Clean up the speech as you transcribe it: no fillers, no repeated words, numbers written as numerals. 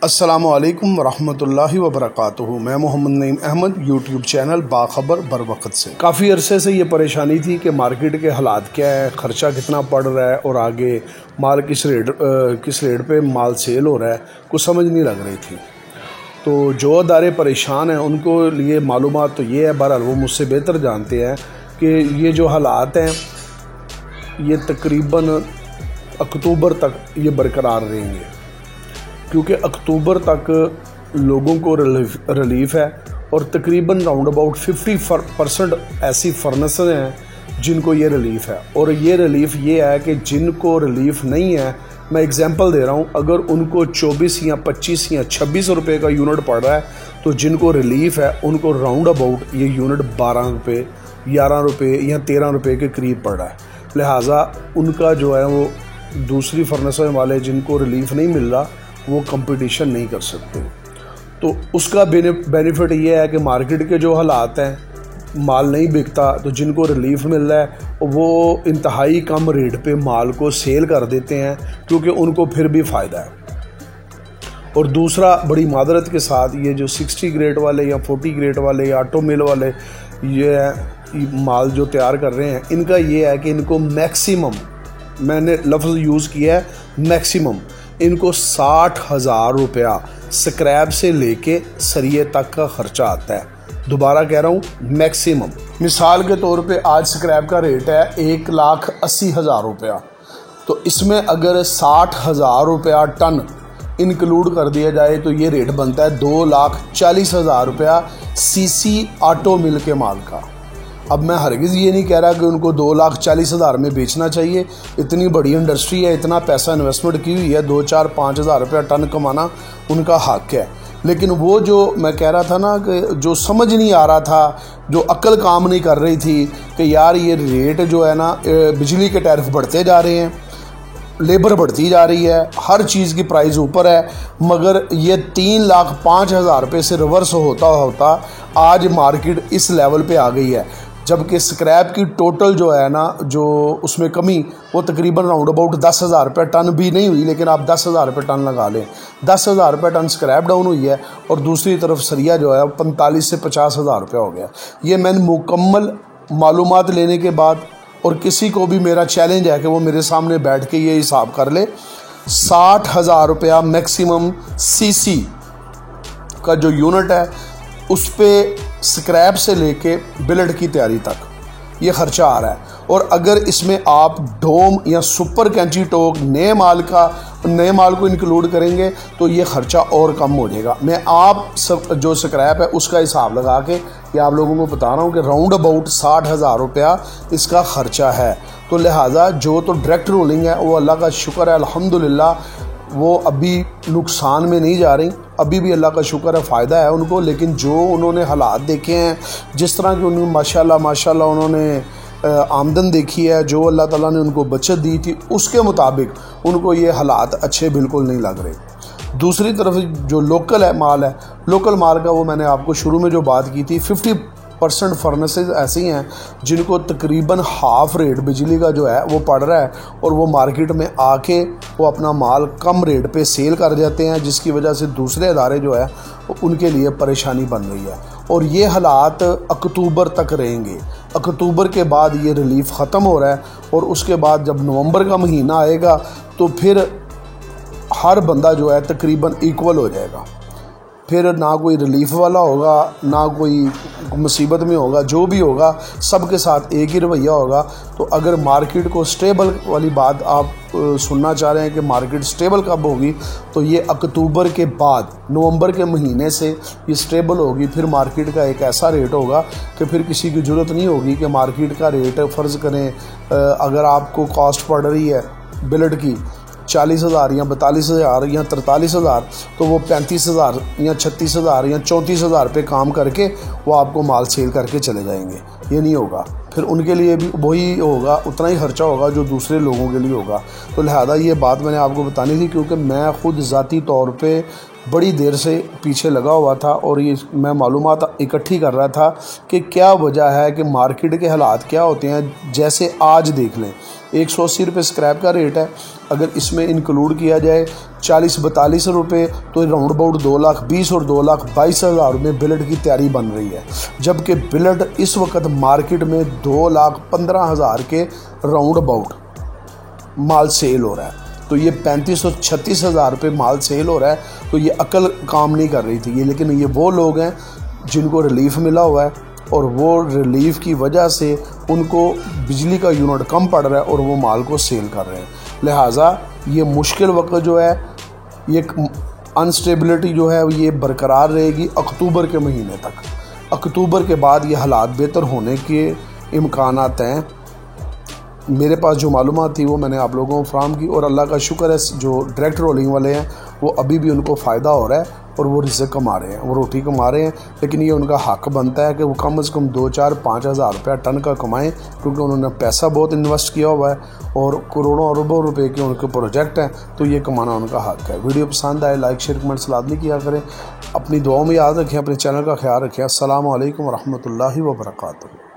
अस्सलामुअलैकुम वरहमतुल्लाहि वबरकातुहू। मैं मोहम्मद नईम अहमद, यूट्यूब चैनल बाखबर बर वक्त से। काफ़ी अरसे से ये परेशानी थी कि मार्केट के हालात क्या है, ख़र्चा कितना पड़ रहा है और आगे माल किस रेट पे माल सेल हो रहा है, कुछ समझ नहीं लग रही थी। तो जो अदारे परेशान हैं उनको लिए मालूमात तो ये है, बहरहाल वो मुझसे बेहतर जानते हैं कि ये जो हालात हैं ये तकरीबन अक्टूबर तक ये बरकरार रहेंगे, क्योंकि अक्टूबर तक लोगों को रिलीफ है और तकरीबन राउंड अबाउट 50% ऐसी फर्नेसेस हैं जिनको ये रिलीफ है। और ये रिलीफ ये है कि जिनको रिलीफ नहीं है, मैं एग्जांपल दे रहा हूँ, अगर उनको 24 या 25 या 26 रुपये का यूनिट पड़ रहा है तो जिनको रिलीफ है उनको राउंड अबाउट ये यूनिट 12 रुपये, 11 रुपये या 13 रुपये के करीब पड़ रहा है। लिहाजा उनका जो है वो दूसरी फर्नेसेस वाले जिनको रिलीफ नहीं मिल रहा वो कंपटीशन नहीं कर सकते। तो उसका बेनिफिट ये है कि मार्केट के जो हालात हैं, माल नहीं बिकता, तो जिनको रिलीफ मिल रहा है वो इंतहाई कम रेट पे माल को सेल कर देते हैं, क्योंकि उनको फिर भी फ़ायदा है। और दूसरा, बड़ी मादरत के साथ, ये जो 60 ग्रेड वाले या 40 ग्रेड वाले या ऑटो मिल वाले ये माल जो तैयार कर रहे हैं, इनका ये है कि इनको मैक्सिमम, मैंने लफ्ज़ यूज़ किया है मैक्सिमम, इनको 60,000 रुपया स्क्रैप से लेके सरिये तक का ख़र्चा आता है। दोबारा कह रहा हूँ, मैक्सिमम। मिसाल के तौर पे आज स्क्रैप का रेट है 1,80,000 रुपया, तो इसमें अगर 60,000 रुपया टन इंक्लूड कर दिया जाए तो ये रेट बनता है 2,40,000 रुपया सीसी ऑटो मिल के माल का। अब मैं हरगिज़ ये नहीं कह रहा कि उनको 2,40,000 में बेचना चाहिए, इतनी बड़ी इंडस्ट्री है, इतना पैसा इन्वेस्टमेंट की हुई है, 2-4-5 हज़ार रुपया टन कमाना उनका हक है। लेकिन वो जो मैं कह रहा था ना कि जो समझ नहीं आ रहा था, जो अक्ल काम नहीं कर रही थी कि यार ये रेट जो है ना, बिजली के टैरिफ बढ़ते जा रहे हैं, लेबर बढ़ती जा रही है, हर चीज़ की प्राइस ऊपर है, मगर ये 3,05,000 रुपये से रिवर्स होता होता आज मार्केट इस लेवल पे आ गई है। जबकि स्क्रैप की टोटल जो है ना, जो उसमें कमी, वो तकरीबन राउंड अबाउट 10,000 रुपये टन भी नहीं हुई, लेकिन आप 10,000 रुपये टन लगा लें, 10,000 रुपये टन स्क्रैप डाउन हुई है और दूसरी तरफ सरिया जो है 45 से 50,000 रुपये हो गया। ये मैंने मुकम्मल मालूमात लेने के बाद, और किसी को भी मेरा चैलेंज है कि वो मेरे सामने बैठ के ये हिसाब कर ले, 60,000 रुपया मैक्सिमम सीसी का जो यूनिट है उस पर स्क्रैप से लेके बिल्ड की तैयारी तक ये ख़र्चा आ रहा है। और अगर इसमें आप डोम या सुपर कैंची टोक नए माल को इंक्लूड करेंगे तो ये ख़र्चा और कम हो जाएगा। मैं आप सब जो स्क्रैप है उसका हिसाब लगा के ये आप लोगों को बता रहा हूँ कि राउंड अबाउट 60,000 रुपया इसका ख़र्चा है। तो लिहाजा जो तो डायरेक्ट रोलिंग है वो अल्लाह का शुक्र है, अल्हम्दुलिल्लाह, वो अभी नुकसान में नहीं जा रही, अभी भी अल्लाह का शुक्र है, फ़ायदा है उनको। लेकिन जो उन्होंने हालात देखे हैं, जिस तरह की उन्होंने माशाल्लाह उन्होंने आमदन देखी है, जो अल्लाह ताला ने उनको बचत दी थी, उसके मुताबिक उनको ये हालात अच्छे बिल्कुल नहीं लग रहे। दूसरी तरफ जो लोकल माल का वो मैंने आपको शुरू में जो बात की थी, 50% फर्नेसेस ऐसी हैं जिनको तकरीबन हाफ रेट बिजली का जो है वो पड़ रहा है और वो मार्केट में आके वो अपना माल कम रेट पे सेल कर जाते हैं, जिसकी वजह से दूसरे अदारे जो है उनके लिए परेशानी बन रही है। और ये हालात अक्टूबर तक रहेंगे। अक्टूबर के बाद ये रिलीफ ख़त्म हो रहा है और उसके बाद जब नवंबर का महीना आएगा तो फिर हर बंदा जो है तकरीबन इक्वल हो जाएगा। फिर ना कोई रिलीफ वाला होगा, ना कोई मुसीबत में होगा, जो भी होगा सबके साथ एक ही रवैया होगा। तो अगर मार्केट को स्टेबल वाली बात आप सुनना चाह रहे हैं कि मार्केट स्टेबल कब होगी, तो ये अक्टूबर के बाद, नवंबर के महीने से ये स्टेबल होगी। फिर मार्केट का एक ऐसा रेट होगा कि फिर किसी की ज़रूरत नहीं होगी कि मार्केट का रेट, फ़र्ज़ करें अगर आपको कॉस्ट पड़ रही है बिल्ड की 40,000 या 42,000 या 43,000, तो वो 35,000 या 36,000 या 34,000 पे काम करके वो आपको माल सेल करके चले जाएंगे। ये नहीं होगा। फिर उनके लिए भी वही होगा, उतना ही खर्चा होगा जो दूसरे लोगों के लिए होगा। तो लिहाजा ये बात मैंने आपको बतानी थी, क्योंकि मैं ख़ुद ज़ाती तौर पे बड़ी देर से पीछे लगा हुआ था और ये मैं मालूमात इकट्ठी कर रहा था कि क्या वजह है कि मार्केट के हालात क्या होते हैं। जैसे आज देख लें 180 रुपये स्क्रैप का रेट है, अगर इसमें इंक्लूड किया जाए 40-42 रुपये तो राउंड अबाउट 2,20,000 और 2,22,000 में बिलेट की तैयारी बन रही है, जबकि बिलेट इस वक्त मार्केट में 2,15,000 के राउंड अबाउट माल सेल हो रहा है। तो ये 35-36 रुपये माल सेल हो रहा है। तो ये अकल काम नहीं कर रही थी ये, लेकिन ये वो लोग हैं जिनको रिलीफ मिला हुआ है और वो रिलीफ की वजह से उनको बिजली का यूनिट कम पड़ रहा है और वो माल को सेल कर रहे हैं। लिहाजा ये मुश्किल वक्त जो है, ये अनस्टेबिलिटी जो है ये बरकरार रहेगी अक्टूबर के महीने तक। अक्टूबर के बाद ये हालात बेहतर होने के इम्कानात हैं। मेरे पास जो मालूमात थी वो मैंने आप लोगों को फराहम की और अल्लाह का शुक्र है जो डायरेक्ट रोलिंग वाले हैं वो अभी भी उनको फ़ायदा हो रहा है और वो रिज़्क़ कमा रहे हैं, वो रोटी कमा रहे हैं। लेकिन ये उनका हक़ बनता है कि वो कम से कम 2-4-5 हज़ार रुपया टन का कमाएं, क्योंकि उन्होंने पैसा बहुत इन्वेस्ट किया हुआ है और करोड़ों अरबों रुपए के उनके प्रोजेक्ट हैं। तो ये कमाना उनका हक़ है। वीडियो पसंद आए लाइक शेयर कमेंट्स लाजमी किया करें। अपनी दुआओं में याद रखें, अपने चैनल का ख्याल रखें। अस्सलामु अलैकुम व रहमतुल्लाहि व बरकातुहू।